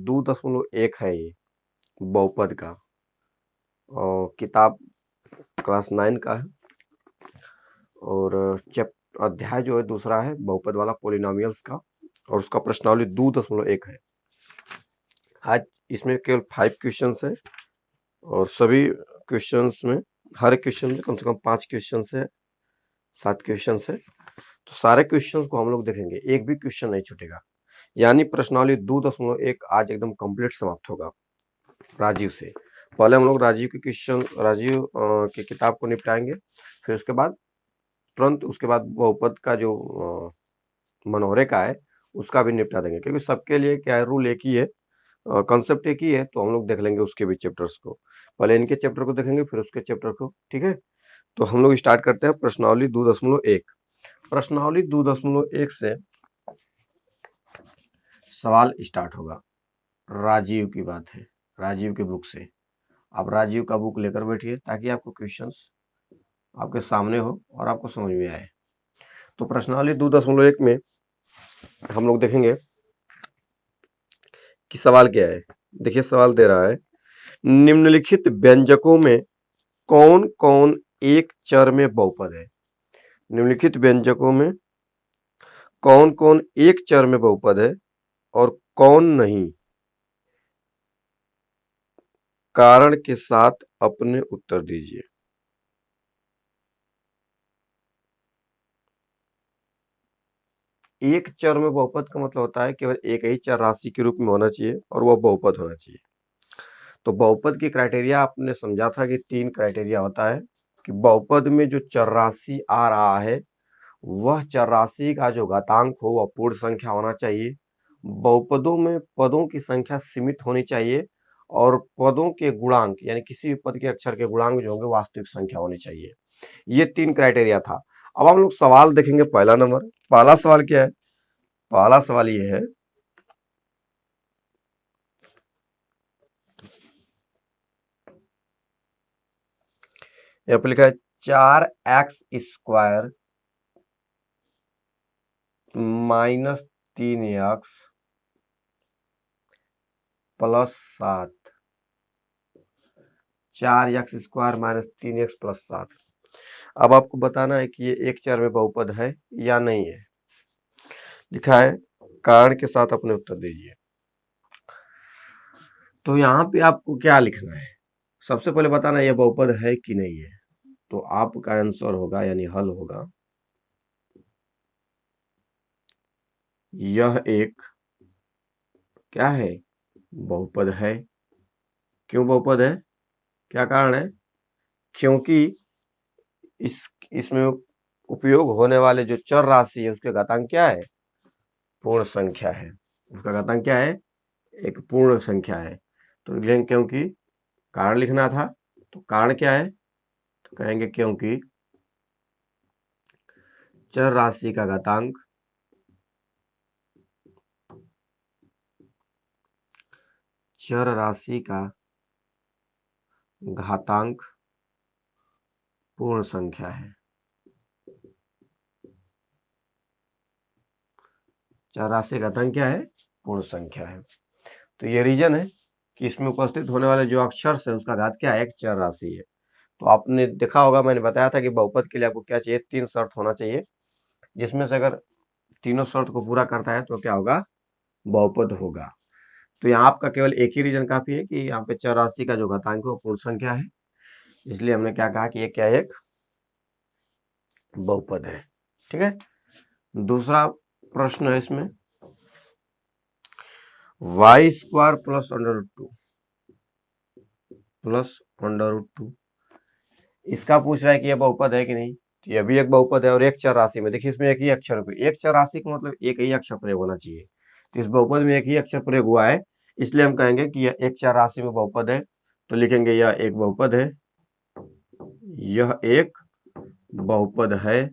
2.1 है ये बहुपद का, और किताब क्लास 9 का है, और अध्याय जो है दूसरा है बहुपद वाला पॉलिनोमियल्स का, और उसका प्रश्नावली 2.1 है। आज इसमें केवल 5 क्वेश्चंस है, और सभी क्वेश्चंस में हर क्वेश्चन में कम से कम 5 क्वेश्चन है, 7 क्वेश्चन है। तो सारे क्वेश्चंस को हम लोग देखेंगे, एक भी क्वेश्चन नहीं छूटेगा। यानी प्रश्नावली 2.1 आज एकदम कंप्लीट समाप्त होगा राजीव से। पहले हम लोग राजीव की किताब को निपटाएंगे, फिर उसके बाद तुरंत उसके बाद बहुपद का जो मनोहरे का है उसका भी निपटा देंगे, क्योंकि सबके लिए क्या है, रूल एक ही है, कंसेप्ट एक ही है। तो हम लोग देख लेंगे उसके भी चैप्टर्स को, पहले इनके चैप्टर को देखेंगे फिर उसके चैप्टर को, ठीक है। तो हम लोग स्टार्ट करते हैं प्रश्नावली 2.1। प्रश्नावली 2.1 से सवाल स्टार्ट होगा। राजीव की बात है, राजीव के बुक से। आप राजीव का बुक लेकर बैठिए ताकि आपको क्वेश्चंस आपके सामने हो और आपको समझ में आए। तो प्रश्नावली 2.1 में हम लोग देखेंगे कि सवाल क्या है। देखिए सवाल दे रहा है, निम्नलिखित व्यंजकों में कौन कौन एक चर में बहुपद है। निम्नलिखित व्यंजकों में कौन कौन एक चर में बहुपद है और कौन नहीं, कारण के साथ अपने उत्तर दीजिए। एक चर में बहुपद का मतलब होता है केवल एक ही चर राशि के रूप में होना चाहिए और वह बहुपद होना चाहिए। तो बहुपद की क्राइटेरिया आपने समझा था कि 3 क्राइटेरिया होता है, कि बहुपद में जो चर राशि आ रहा है वह चर राशि का जो घातांक हो वह पूर्ण संख्या होना चाहिए। बहुपदों में पदों की संख्या सीमित होनी चाहिए, और पदों के गुणांक यानी किसी भी पद के अक्षर के गुणांक जो होंगे वास्तविक संख्या होनी चाहिए। ये 3 क्राइटेरिया था। अब हम लोग सवाल देखेंगे। पहला नंबर, पहला सवाल क्या है? पहला सवाल ये है, यहाँ पे लिखा है 4x² minus 3x plus 7। 4x² minus 3x plus 7। अब आपको बताना है कि ये एक चर में बहुपद है या नहीं है। लिखा है कारण के साथ अपने उत्तर दीजिए। तो यहाँ पे आपको क्या लिखना है, सबसे पहले बताना यह बहुपद है कि नहीं है। तो आपका आंसर होगा यानी हल होगा, यह एक क्या है, बहुपद है। क्यों बहुपद है, क्या कारण है? क्योंकि इसमें उपयोग होने वाले जो चर राशि है उसके घातांक क्या है, पूर्ण संख्या है। उसका घातांक क्या है, एक पूर्ण संख्या है। तो लिखेंगे क्योंकि, कारण लिखना था तो कारण क्या है, तो कहेंगे क्योंकि चर राशि का घातांक पूर्ण संख्या है। चर राशि का घातांक क्या है, पूर्ण संख्या है। तो ये रीजन है कि इसमें उपस्थित होने वाले जो अक्षर है उसका घात क्या है, एक चर राशि है। तो आपने देखा होगा, मैंने बताया था कि बहुपद के लिए आपको क्या चाहिए, 3 शर्त होना चाहिए, जिसमें से अगर तीनों शर्त को पूरा करता है तो क्या होगा, बहुपद होगा। तो यहाँ आपका केवल एक ही रीजन काफी है कि यहाँ पे चर राशि का जो घातांक है वो पूर्ण संख्या है, इसलिए हमने क्या कहा कि ये क्या है, एक बहुपद है। ठीक है। दूसरा प्रश्न है इसमें, y² प्लस √2 इसका पूछ रहा है कि यह बहुपद है कि नहीं। तो यह भी एक बहुपद है, और एक चर राशि में देखिए इसमें एक ही अक्षर पे, एक चर राशि का मतलब एक ही अक्षर प्रयोग होना चाहिए। तो इस बहुपद में एक ही अक्षर प्रयोग हुआ है, इसलिए हम कहेंगे कि यह एक चर राशि में बहुपद है। तो लिखेंगे यह एक बहुपद है, यह एक बहुपद है,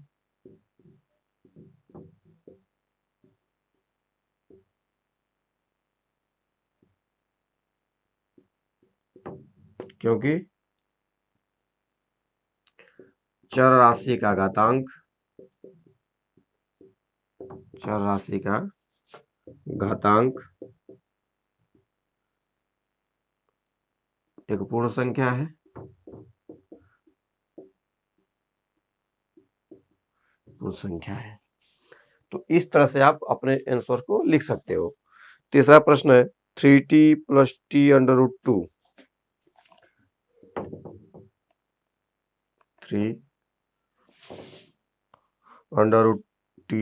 क्योंकि चर राशि का घातांक एक पूर्ण संख्या है, पूर्ण संख्या है। तो इस तरह से आप अपने आंसर को लिख सकते हो। तीसरा प्रश्न है 3t + t √ 2, 3 √ t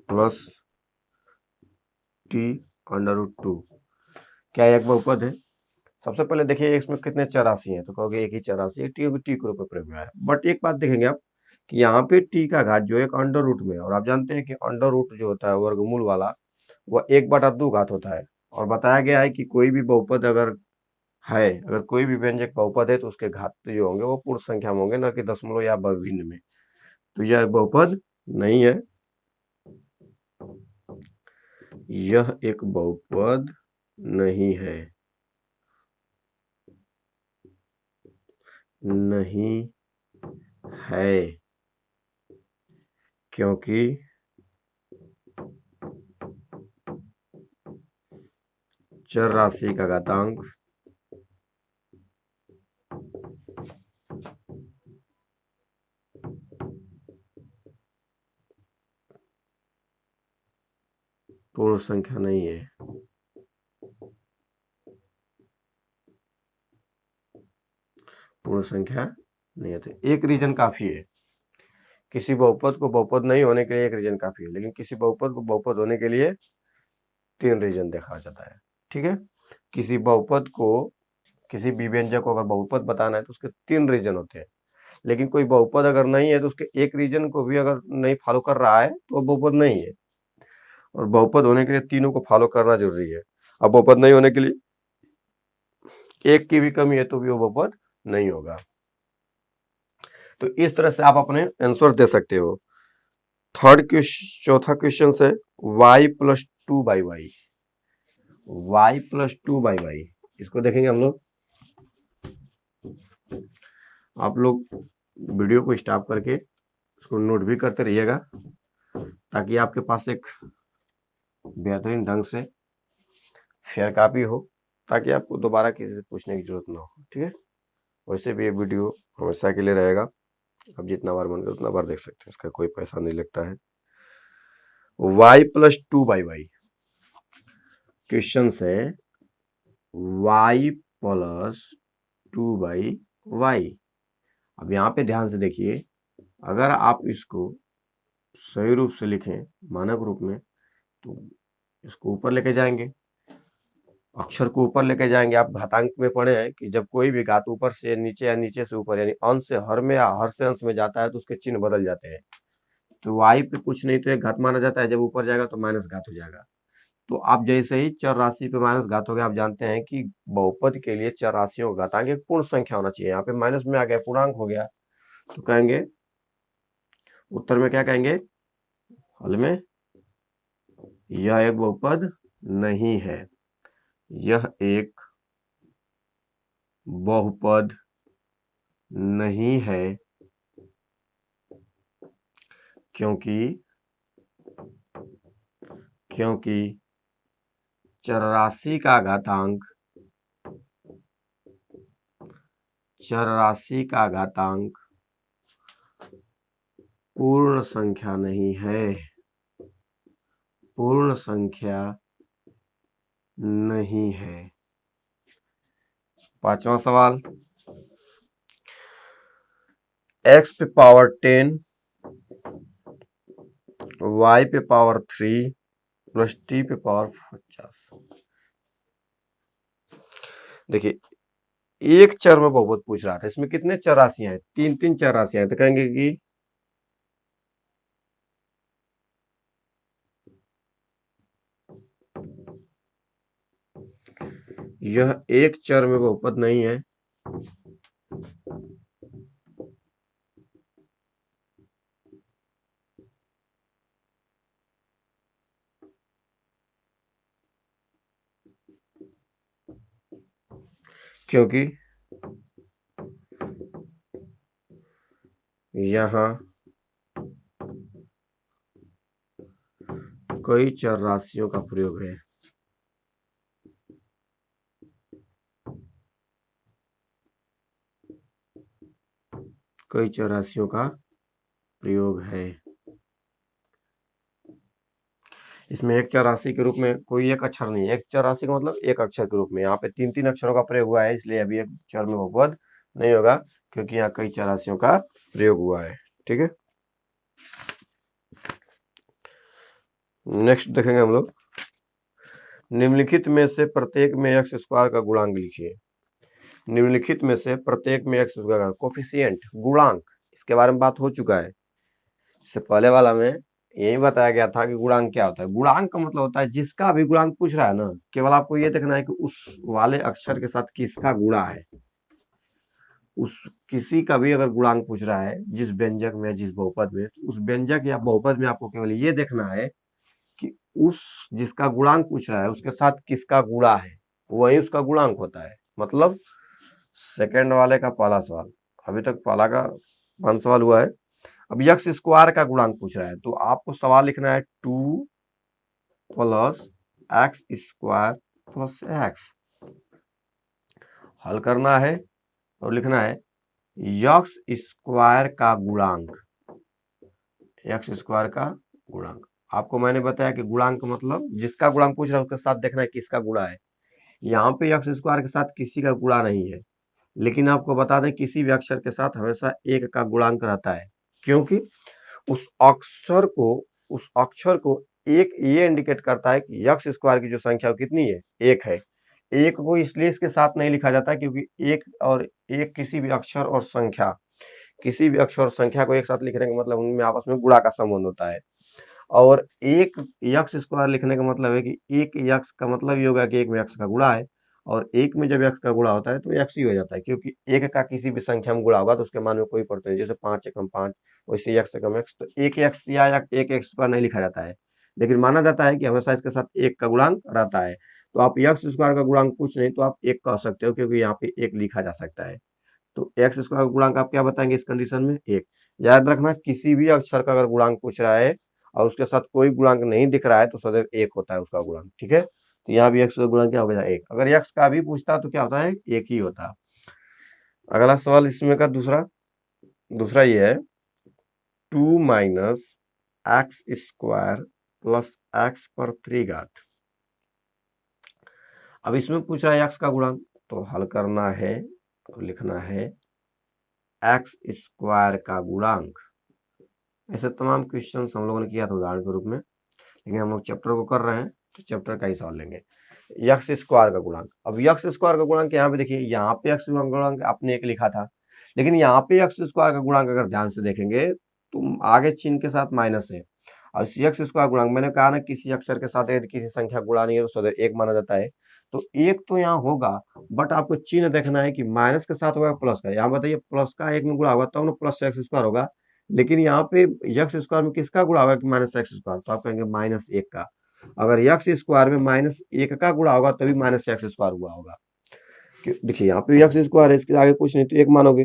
+ t √ 2 क्या एक बहुपद है? सबसे पहले देखिए इसमें कितने चर हैं, तो कहोगे एक ही चर है, टी के रूप में प्रयोग हुआ है। बट एक बात देखेंगे आप कि यहाँ पे टी का घात जो एक अंडर रूट में है, और आप जानते हैं कि अंडर रूट जो होता है वर्गमूल वाला, वह 1/2 घात होता है। और बताया गया है कि कोई भी बहुपद अगर है, अगर कोई भी व्यंजक बहुपद है तो उसके घात जो होंगे वो पूर्ण संख्या में होंगे, न कि दशमलव या भिन्न में। तो यह बहुपद नहीं है, यह एक बहुपद नहीं है, नहीं है, क्योंकि चर राशि का घातांक पूर्ण संख्या नहीं है। पूर्ण संख्या नहीं है, तो एक रीजन काफी है। किसी बहुपद को बहुपद नहीं होने के लिए एक रीजन काफी है, लेकिन किसी बहुपद को बहुपद होने के लिए 3 रीजन देखा जाता है। ठीक है, किसी बहुपद को, किसी भी व्यंजक को अगर बहुपद बताना है तो उसके 3 रीजन होते हैं। लेकिन कोई बहुपद अगर नहीं है तो उसके एक रीजन को भी अगर नहीं फॉलो कर रहा है तो वो बहुपद नहीं है। और बहुपद होने के लिए तीनों को फॉलो करना जरूरी है। अब बहुपद नहीं होने के लिए एक की भी कमी है तो भी वो बहुपद नहीं होगा। तो इस तरह से आप अपने आंसर दे सकते हो। चौथा क्वेश्चन है y + 2/y, y + 2/y, इसको देखेंगे हम लोग। आप लोग वीडियो को स्टॉप करके इसको नोट भी करते रहिएगा, ताकि आपके पास एक बेहतरीन ढंग से फेयर कॉपी हो, ताकि आपको दोबारा किसी से पूछने की जरूरत ना हो। ठीक है, वैसे भी ये वीडियो हमेशा के लिए रहेगा, आप जितना बार मन करे उतना बार देख सकते हैं, इसका कोई पैसा नहीं लगता है। y + 2/y क्वेश्चन है, y + 2/y। अब यहाँ पे ध्यान से देखिए, अगर आप इसको सही रूप से लिखें मानक रूप में, तो इसको ऊपर लेके जाएंगे, अक्षर को ऊपर लेके जाएंगे। आप घातांक में पढ़े हैं कि जब कोई भी घात ऊपर से नीचे या नीचे से ऊपर, यानी अंश से हर में या हर से अंश में जाता है तो उसके चिन्ह बदल जाते हैं। तो y पे कुछ नहीं तो एक घात माना जाता है, जब ऊपर जाएगा तो माइनस घात हो जाएगा। तो आप जैसे ही चर राशि पे माइनस घात हो गया, आप जानते हैं कि बहुपद के लिए चर राशियों का घातांक एक पूर्ण संख्या होना चाहिए। यहाँ पे माइनस में आ गया, पूर्णांक हो गया, तो कहेंगे उत्तर में क्या कहेंगे, हल में यह एक बहुपद नहीं है, यह एक बहुपद नहीं है, क्योंकि चर राशि का घातांक पूर्ण संख्या नहीं है, पूर्ण संख्या नहीं है। पांचवा सवाल, x पे पावर 10, y पे पावर 3 + t पे पावर 50। देखिए, एक चर में बहुपद पूछ रहा था, इसमें कितने चर राशियां हैं, 3 चर राशियां हैं, तो कहेंगे कि यह एक चर में बहुपद नहीं है, क्योंकि यहां कई चर राशियों का प्रयोग है। कई चौराशियों का प्रयोग है। इसमें एक चौरासी के रूप में कोई एक अक्षर नहीं है, एक चौरासी का मतलब एक अक्षर के रूप में। यहाँ पे 3-3 अक्षरों का प्रयोग हुआ है, इसलिए अभी एक चर में बहुपद नहीं होगा, क्योंकि यहाँ कई चौरासियों का प्रयोग हुआ है। ठीक है, नेक्स्ट देखेंगे हम लोग। निम्नलिखित में से प्रत्येक में एक्स स्क्वायर का गुणांक लिखिए। निम्नलिखित में से प्रत्येक में एक्स स्क्वायर का कोफिशिएंट, गुणांक, इसके बारे में बात हो चुका है। इससे पहले वाला में यही बताया गया था कि गुणांक क्या होता है। गुणांक का मतलब होता है जिसका भी गुणांक पूछ रहा है ना, केवल आपको ये देखना है कि उस वाले अक्षर के साथ किसका गुणा है। उस किसी का भी अगर गुणांक पूछ रहा है जिस व्यंजक में, जिस बहुपद में, तो उस व्यंजक या बहुपद में आपको केवल ये देखना है कि उस जिसका गुणांक पूछ रहा है उसके साथ किसका गुणा है, वही उसका गुणांक होता है। मतलब सेकंड वाले का पहला सवाल, अभी तक पहला का 5 सवाल हुआ है। अब एक्स स्क्वायर का गुणांक पूछ रहा है, तो आपको सवाल लिखना है 2 plus x square plus x. हल करना है और लिखना है एक्स स्क्वायर का गुणांक, एक्स स्क्वायर का गुणांक। आपको मैंने बताया कि गुणांक मतलब जिसका गुणांक पूछ रहा है उसके साथ देखना है किसका गुणा है। यहाँ पे एक्स स्क्वायर के साथ किसी का गुणा नहीं है, लेकिन आपको बता दें किसी भी अक्षर के साथ हमेशा एक का गुणांक रहता है, क्योंकि उस अक्षर को एक ये इंडिकेट करता है कि एक्स स्क्वायर की जो संख्या कितनी है, एक है। एक को इसलिए इसके साथ नहीं लिखा जाता क्योंकि एक और एक किसी भी अक्षर और संख्या, किसी भी अक्षर और संख्या को एक साथ लिखने का मतलब उनमें आपस में गुणा का संबंध होता है। और एक एक्स स्क्वायर लिखने का मतलब है कि एक एक्स का मतलब ये होगा कि एक में एक्स का गुणा है, और एक में जब एक्स का गुणा होता है तो एक्स ही हो जाता है, क्योंकि एक का किसी भी संख्या में गुणा होगा तो उसके मान में कोई परिवर्तन नहीं। जैसे 5 एकम 5, वैसे एक्स एकम एक्स, तो एक एक्स या एक एक्स स्क्वायर नहीं लिखा जाता है, लेकिन माना जाता है कि हमेशा इसके साथ एक का गुणांक रहता है। तो आप एक्स स्क्वायर का गुणांक कुछ नहीं तो आप एक कह सकते हो, क्योंकि यहाँ पे एक लिखा जा सकता है। तो एक्स स्क्वायर का गुणांक आप क्या बताएंगे इस कंडीशन में, एक। याद रखना किसी भी अक्षर का अगर गुणांक पूछ रहा है और उसके साथ कोई गुणांक नहीं दिख रहा है तो सदैव एक होता है उसका गुणांक। ठीक है, तो यहाँ भी एक्स का गुणांक क्या हो गया, एक। अगर एक्स का भी पूछता तो क्या होता है, एक ही होता। अगला सवाल इसमें का दूसरा दूसरा ये है 2 minus x square plus x पर 3 घात। अब इसमें पूछ रहा है एक्स का गुणांक, तो हल करना है और लिखना है एक्स स्क्वायर का गुणांक। ऐसे तमाम क्वेश्चन हम लोगों ने किया था उदाहरण के रूप में, लेकिन हम लोग चैप्टर को कर रहे हैं तो चैप्टर का ही सवाल लेंगे। एक्स स्क्वायर का गुणांक, अब एक्स स्क्वायर का गुणांक यहाँ पे देखिए, यहाँ पे एक्स का गुणांक आपने एक लिखा था, लेकिन यहाँ पे एक्स स्क्वायर का गुणांक अगर ध्यान से देखेंगे तो आगे चिन्ह के साथ माइनस है। और एक्स स्क्वायर गुणांक मैंने कहा ना किसी अक्षर के साथ यदि किसी संख्या गुणा नहीं है तो सदैव एक माना जाता है। तो एक तो यहाँ होगा, बट आपको चिन्ह देखना है कि माइनस के साथ होगा प्लस का। यहाँ बताइए प्लस का एक में गुणा होगा तब ना प्लस एक्स स्क्वायर होगा, लेकिन यहाँ पे एक्स स्क्वायर में किसका गुणा होगा कि माइनस एक्स स्क्वायर, तो आप कहेंगे माइनस एक का। अगर एक्स स्क्वायर में माइनस एक का गुणा होगा तभी माइनस एक्स स्क्वायर हुआ होगा। देखिए यहाँ पे एक्स स्क्वायर है, इसके आगे कुछ नहीं तो एक मानोगे,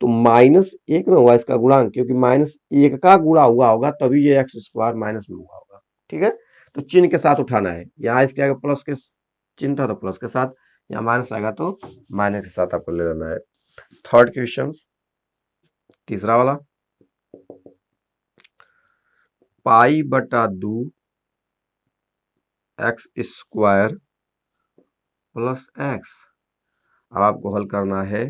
तो माइनस एक में हुआ इसका गुणांक, क्योंकि माइनस एक का गुणा हुआ होगा तभी ये एक्स स्क्वायर माइनस में हुआ होगा। ठीक है, तो चिन्ह के साथ उठाना है, यहाँ इसके आगे प्लस के चिन्ह था तो प्लस के साथ, यहाँ माइनस लगा तो माइनस के साथ आपको ले लेना है। थर्ड क्वेश्चन, तीसरा वाला, पाई बटा 2 एक्स स्क्वायर प्लस एक्स। अब आपको हल करना है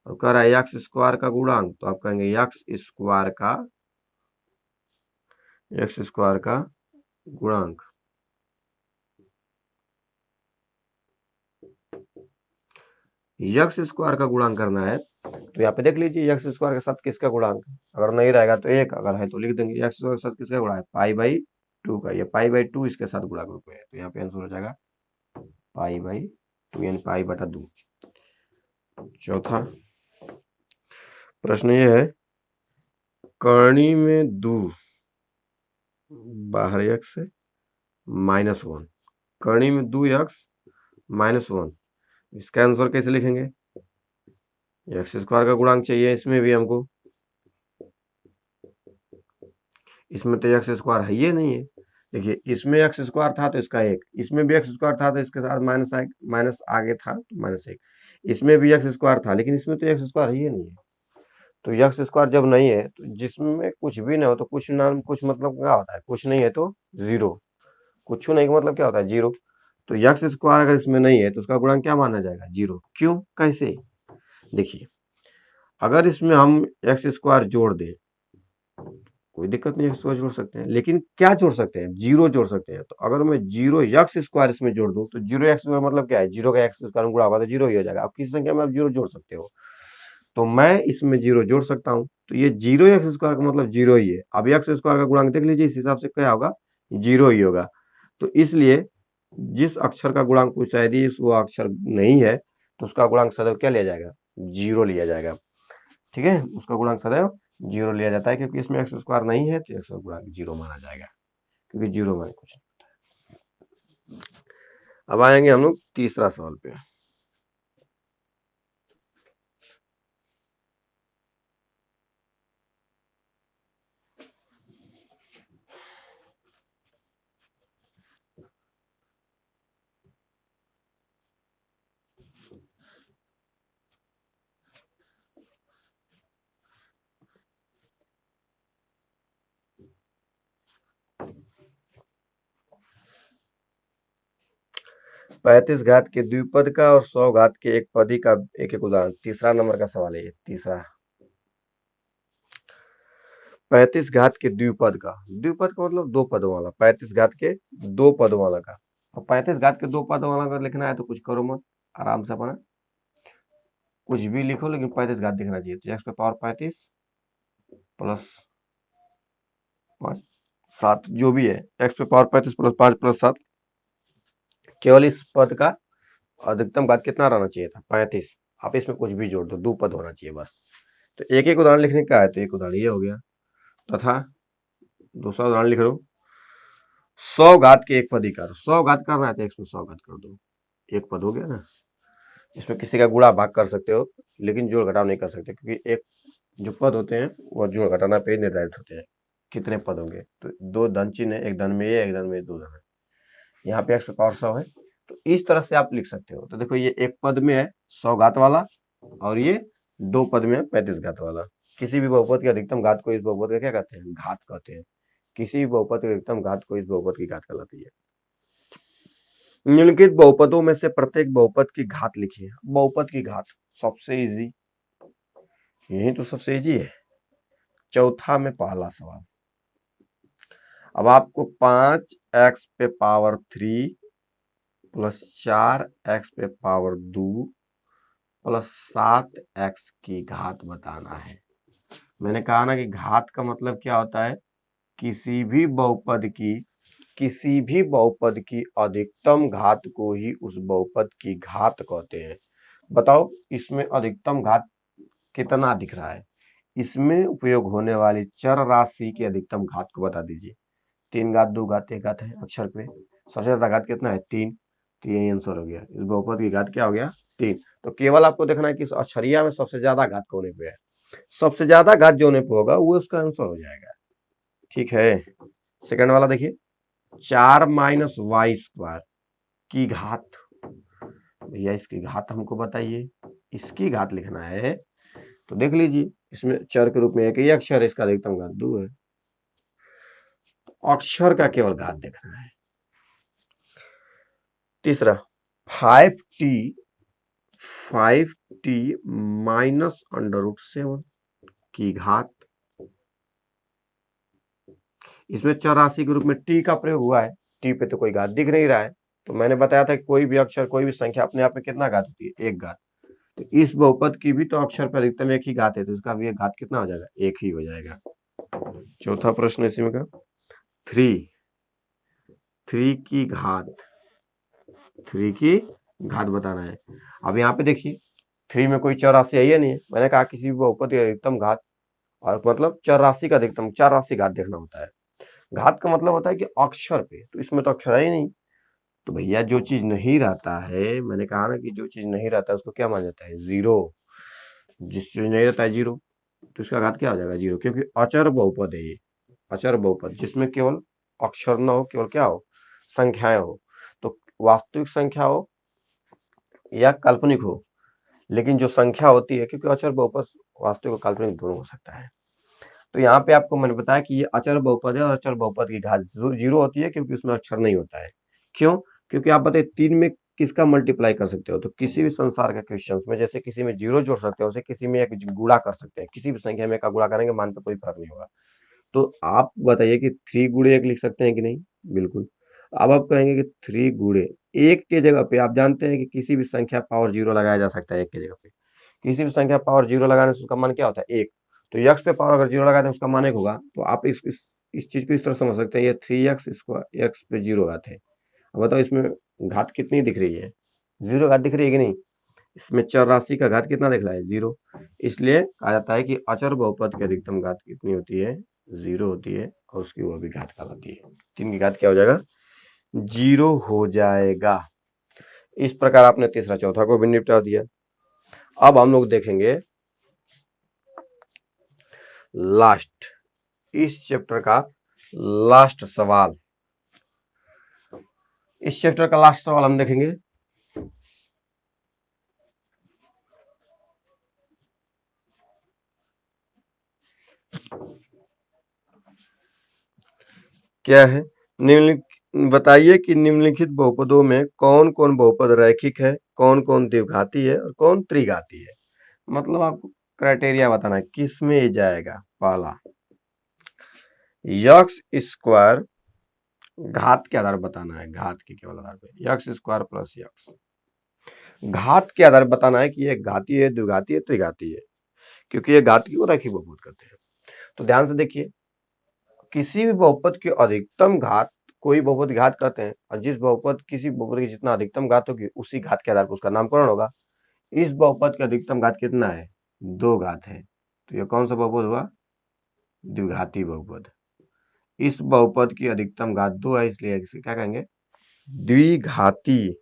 और कह रहा है एक्स स्क्वायर का गुणांक, तो आप कहेंगे एक्स स्क्वायर का गुणांक। एक्स स्क्वायर का गुणांक करना है तो यहाँ पे देख लीजिए एक्स स्क्वायर के साथ किसका गुणांक, अगर नहीं रहेगा तो एक, अगर है तो लिख देंगे एक्स स्क्वायर के साथ किसका गुणा है, पाई बाई 2 का। ये पाई बाई 2 इसके साथ गुणा ग्रुप में है, तो यहाँ पे आंसर हो जाएगा पाई बाई 2 यानी पाई बटा 2। चौथा प्रश्न ये है, कर्णी में 2 बाहर एक्स है -1, कर्णी में 2x -1, इसका आंसर कैसे लिखेंगे, एक्स स्क्वायर का गुणांक चाहिए इसमें भी हमको, इसमें तो एक्स स्क्वायर है ये नहीं है। देखिए इसमें एक्स स्क्वायर था तो इसका एक, इसमें भी एक्स स्क्वायर था तो इसके साथ माइनस आगे था तो -1, इसमें भी एक्स स्क्वायर था लेकिन इसमें तो एक्स स्क्वायर है ये नहीं है। तो यक्स स्क्वायर जब नहीं है तो जिसमें कुछ भी ना हो तो कुछ नाम कुछ मतलब क्या होता है, कुछ नहीं है तो जीरो, कुछ नहीं का मतलब क्या होता है जीरो। तो यक्स स्क्वायर अगर इसमें नहीं है तो उसका गुणांक क्या माना जाएगा, जीरो। क्यों, कैसे, देखिए अगर इसमें हम एक्स स्क्वायर जोड़ दें कोई दिक्कत नहीं है, एक्स जोड़ सकते हैं, लेकिन क्या जोड़ सकते हैं, जीरो जोड़ सकते हैं। तो अगर मैं जीरो एक्स स्क्वायर इसमें जोड़ दूं तो जीरो एक्स स्क्वायर मतलब क्या है, जीरो का एक्स स्क्वायर में गुणा होगा तो जीरो ही हो जाएगा। आप किसी संख्या में आप जीरो जोड़ सकते हो, तो मैं इसमें जीरो जोड़ सकता हूं, तो ये जीरो एक्स स्क्वायर का मतलब जीरो ही है। अब एक्स स्क्वायर का गुणांक देख लीजिए, इस हिसाब से क्या होगा, जीरो ही होगा। तो इसलिए जिस अक्षर का गुणांक पूछा है यदि वो अक्षर नहीं है तो उसका गुणांक सदैव क्या लिया जाएगा, जीरो लिया जाएगा। ठीक है, उसका गुणांक सदैव जीरो लिया जाता है, क्योंकि इसमें एक्स स्क्वायर नहीं है तो एक्स का गुणांक जीरो माना जाएगा, क्योंकि जीरो माने कुछ नहीं। अब आएंगे हम लोग तीसरा सवाल पे। 35 घात के द्विपद का और 100 घात के एक पदी का एक एक उदाहरण। तीसरा नंबर का सवाल है ये, तीसरा। 35 घात के द्विपद का, द्विपद का मतलब दो पदों वाला, 35 घात के दो पदों वाला का। और 35 घात के दो पदों वाला अगर लिखना है तो कुछ करो मत, आराम से अपना कुछ भी लिखो, लेकिन 35 घात दिखना चाहिए। तो एक्स पे पावर 35 प्लस 5 7 जो भी है, एक्स पे पावर 35 प्लस 5 प्लस 7। केवल इस पद का अधिकतम घात कितना रहना चाहिए था, 35। आप इसमें कुछ भी जोड़ दो, दो पद होना चाहिए बस। तो एक एक उदाहरण लिखने का है, तो एक उदाहरण ये हो गया, तथा दूसरा उदाहरण लिख लो, 100 घात के एक पद ही कर, 100 घात करना है तो एक्स में 100 घात कर दो, एक पद हो गया ना। इसमें किसी का गुणा भाग कर सकते हो, लेकिन जोड़ घटाव नहीं कर सकते, क्योंकि एक जो पद होते हैं वो जोड़ घटाना पे निर्धारित होते हैं, कितने पद होंगे। तो दो धन चिन्ह है, एक धन में ये, एक धन में दो धन है, यहाँ पे एक्स पे पावर 100 है। तो इस तरह से आप लिख सकते हो। तो देखो ये एक पद में है 100 घात वाला, और ये दो पद में है 35 घात वाला। किसी भी बहुपद के अधिकतम घात को इस बहुपद का क्या कहते हैं, घात कहते हैं। किसी भी बहुपद के अधिकतम घात को इस बहुपद की घात कहलाती है। निम्नलिखित बहुपदों में से प्रत्येक बहुपद की घात लिखिए। बहुपद की घात सबसे इजी, यही तो सबसे इजी है। चौथा में पहला सवाल, अब आपको 5x पे पावर 3 प्लस 4x पे पावर 2 प्लस 7x की घात बताना है। मैंने कहा ना कि घात का मतलब क्या होता है, किसी भी बहुपद की अधिकतम घात को ही उस बहुपद की घात कहते हैं। बताओ इसमें अधिकतम घात कितना दिख रहा है, इसमें उपयोग होने वाली चर राशि की अधिकतम घात को बता दीजिए। 3 घात 2 घात 1 घात है अक्षर पे, सबसे ज्यादा घात कितना है 3, तो यही आंसर हो गया। इस बहुपद की घात क्या हो गया 3। तो केवल आपको देखना है कि इस अक्षरिया में सबसे ज्यादा घात कोने पे है, सबसे ज्यादा घात जो होने पे होगा वो उसका आंसर हो जाएगा। ठीक है, सेकंड वाला देखिए, 4 माइनस वाई स्क्वायर की घात। भैया इसकी घात हमको बताइए, इसकी घात लिखना है। तो देख लीजिए इसमें चर के रूप में एक ही अक्षर है, इसका अधिकतम घात 2 है। अक्षर का केवल घात देखना है। तीसरा 5t माइनस √7 की घात। इसमें चर राशि के रूप में टी का प्रयोग हुआ है, टी पे तो कोई घात दिख नहीं रहा है। तो मैंने बताया था कि कोई भी अक्षर कोई भी संख्या अपने आप में कितना घात होती है, एक घात। तो इस बहुपद की भी तो अक्षर पर अधिकतम एक ही घात है, तो इसका भी एक घात कितना हो जाएगा, एक ही हो जाएगा। चौथा प्रश्न इसी में का, 3 की घात, 3 की घात बताना है। अब यहाँ पे देखिए 3 में कोई चर राशि है या नहीं है। मैंने कहा किसी भी बहुपद की अधिकतम घात, और मतलब चर राशि का अधिकतम, चर राशि घात देखना होता है। घात का मतलब होता है कि अक्षर पे, तो इसमें तो अक्षर है ही नहीं। तो भैया जो चीज नहीं रहता है, मैंने कहा ना कि जो चीज नहीं रहता है उसको क्या माना जाता है, जीरो। जिस चीज नहीं रहता है जीरो, तो इसका घात क्या हो जाएगा, जीरो, क्योंकि अचर बहुपद है ये। अचर बहुपद जिसमें केवल अक्षर ना हो, केवल क्या हो, संख्याएं हो। तो वास्तविक संख्या हो या काल्पनिक हो, लेकिन जो संख्या होती है, क्योंकि अचर बहुपद वास्तविक और काल्पनिक दोनों हो सकता है, तो यहाँ पे आपको मैंने बताया कि ये अचर बहुपद है और अचर बहुपद की घात जीरो होती है, क्योंकि उसमें अक्षर नहीं होता है। क्यों? क्योंकि आप बताइए 3 में किसका मल्टीप्लाई कर सकते हो, तो किसी भी संसार के क्वेश्चंस में जैसे किसी में जीरो जोड़ सकते हो, उसे किसी में एक गुणा कर सकते हैं, किसी भी संख्या में का गुणा करेंगे मान पे कोई फर्क नहीं होगा। तो आप बताइए कि 3 गुणे 1 लिख सकते हैं कि नहीं? बिल्कुल। अब आप कहेंगे कि 3 गुणे 1 के जगह पे आप जानते हैं कि किसी भी संख्या पावर 0 लगाया जा सकता है 1 की जगह पे। किसी भी संख्या पावर 0 लगाने से उसका मान क्या होता है? 1। तो यक्स पे पावर अगर 0 लगा दें उसका मान 1 होगा। तो आप इस चीज को इस तरह समझ सकते हैं, ये 3x स्क्वायर x पे 0 घात है। अब बताओ इसमें घात कितनी दिख रही है? 0 घात दिख रही है कि नहीं? इसमें चर राशि का घात कितना दिख रहा है? 0। इसलिए कहा जाता है कि अचर बहुपद की अधिकतम घात कितनी होती है? 0 होती है, और उसकी वो भी घात कहलाती है। 3 की घात क्या हो जाएगा? 0 हो जाएगा। इस प्रकार आपने तीसरा चौथा को भी निपटा दिया। अब हम लोग देखेंगे लास्ट, इस चैप्टर का लास्ट सवाल। इस चैप्टर का लास्ट सवाल हम देखेंगे क्या है? बताइए कि निम्नलिखित बहुपदों में कौन कौन बहुपद रैखिक है, कौन कौन द्विघाती है और कौन त्रिघाती है। मतलब आपको क्राइटेरिया बताना है किस में ये जाएगा। पहला, यक्स स्क्वायर, घात के आधार बताना है, घात के केवल आधार पे यक्स स्क्वायर प्लस यक्स। घात के आधार बताना है कि ये घाती है, द्विघाती है, त्रिघाती है, क्योंकि ये घाती को रैखिक बहुपद कहते हैं। तो ध्यान से देखिए, किसी भी बहुपद की अधिकतम घात कोई बहुपद घात कहते हैं, और जिस बहुपद किसी बहुपद की जितना अधिकतम घात होगी उसी घात के आधार पर उसका नामकरण होगा। इस बहुपद का अधिकतम घात कितना है? 2 घात है, तो ये कौन सा बहुपद हुआ? द्विघाती बहुपद। इस बहुपद की अधिकतम घात 2 है, इसलिए इसे क्या कहेंगे? द्विघाती,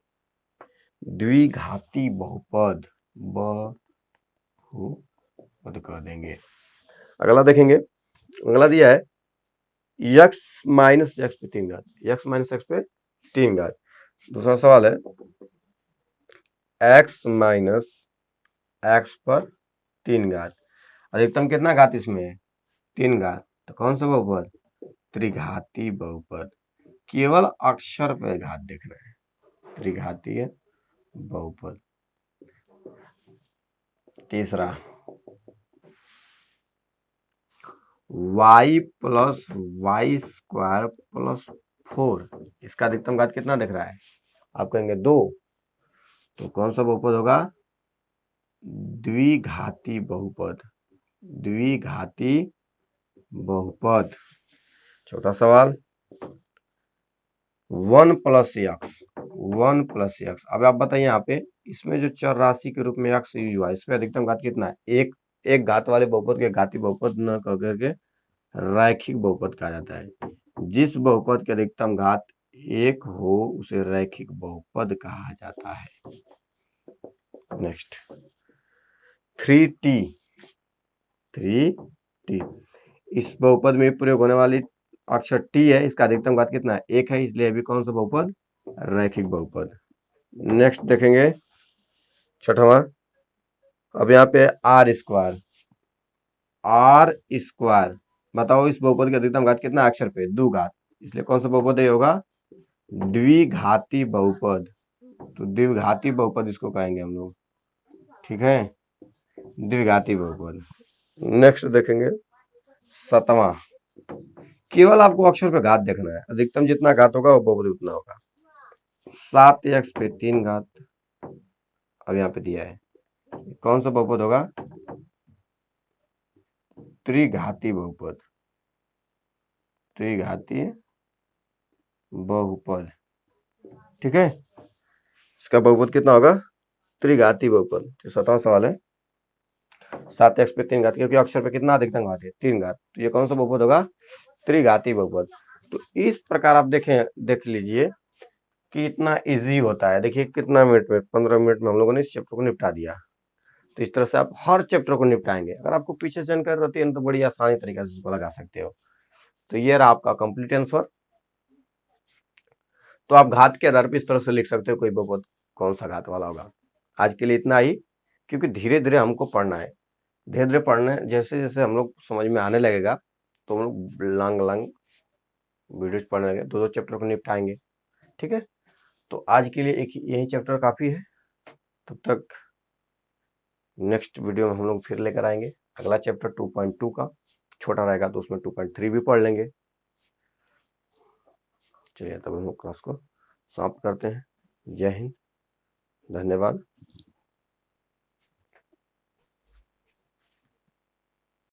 द्विघाती बहुपद, बहुपद कह देंगे। अगला देखेंगे, अगला दिया है x माइनस एक्स पे 3 घात, x माइनस एक्स पे 3 घात। दूसरा सवाल है x माइनस एक्स पर 3 घात, अधिकतम कितना घात इसमें है? 3 घात, तो कौन सा बहुपद? त्रिघाती बहुपद। केवल अक्षर पे घात देख रहे हैं, त्रिघातीय बहुपद। तीसरा, y plus y square plus 4, इसका अधिकतम घात कितना दिख रहा है? आप कहेंगे 2, तो कौन सा बहुपद होगा? द्विघाती बहुपद, द्विघाती बहुपद। चौथा सवाल, 1 प्लस यक्स, 1 प्लस यक्स। अब आप बताइए यहाँ पे इसमें जो चर राशि के रूप में यक्स यूज हुआ है, इसमें अधिकतम घात कितना है? एक घात वाले बहुपद के घाती बहुपद न कह करके रैखिक बहुपद कहा जाता है। जिस बहुपद की अधिकतम घात 1 हो उसे रैखिक बहुपद कहा जाता है। नेक्स्ट, 3t, 3t, इस बहुपद में प्रयोग होने वाली अक्षर t है, इसका अधिकतम घात कितना है? 1 है, इसलिए अभी कौन सा बहुपद? रैखिक बहुपद। नेक्स्ट देखेंगे छठवां, अब यहाँ पे आर स्क्वायर, आर स्क्वायर, बताओ इस बहुपद की अधिकतम घात कितना अक्षर पे? 2 घात, इसलिए कौन सा बहुपद है? होगा द्विघाती बहुपद। तो द्विघाती बहुपद इसको कहेंगे हम लोग, ठीक है, द्विघाती बहुपद। नेक्स्ट देखेंगे सातवां, केवल आपको अक्षर पे घात देखना है, अधिकतम जितना घात होगा वो बहुपद उतना होगा। 7x पे 3 घात, अब यहाँ पे दिया है, कौन सा बहुपद होगा? त्रिघाती बहुपद, त्रिघाती बहुपद, ठीक है। इसका बहुपद कितना होगा? त्रिघाती बहुपद। तो 7वां सवाल है 7x पे 3 घात, क्योंकि अक्षर पे कितना अधिकतम घात है? 3 घात, तो ये कौन सा बहुपद होगा? त्रिघाती बहुपद। तो इस प्रकार आप देख लीजिए कि इतना इजी होता है। देखिए कितना मिनट में, 15 मिनट में हम लोगों ने इस चैप्टर को निपटा दिया। तो इस तरह से आप हर चैप्टर को निपटाएंगे। अगर आपको पीछे जानकारी रहती है तो बड़ी आसानी तरीके से इसको लगा सकते हो। तो ये रहा आपका कंप्लीट आंसर। तो आप घात के आधार पर इस तरह से लिख सकते हो कोई बहुपद कौन सा घात वाला होगा। आज के लिए इतना ही। क्योंकि धीरे-धीरे हमको पढ़ना है। धीरे-धीरे पढ़ना है, जैसे-जैसे हम लोग समझ में आने लगेगा, तो हम लोग लॉन्ग वीडियोज़ पढ़ने लगे, 2-2 चैप्टर को निपटाएँगे, ठीक है? तो आज के लिए एक यही चैप्टर काफ़ी है। तब तक नेक्स्ट वीडियो में हम लोग फिर लेकर आएँगे अगला चैप्टर 2.2 का। छोटा रहेगा तो उसमें 2.3 भी पढ़ लेंगे। चलिए तब हम लोग क्लास को समाप्त करते हैं। जय हिंद, धन्यवाद।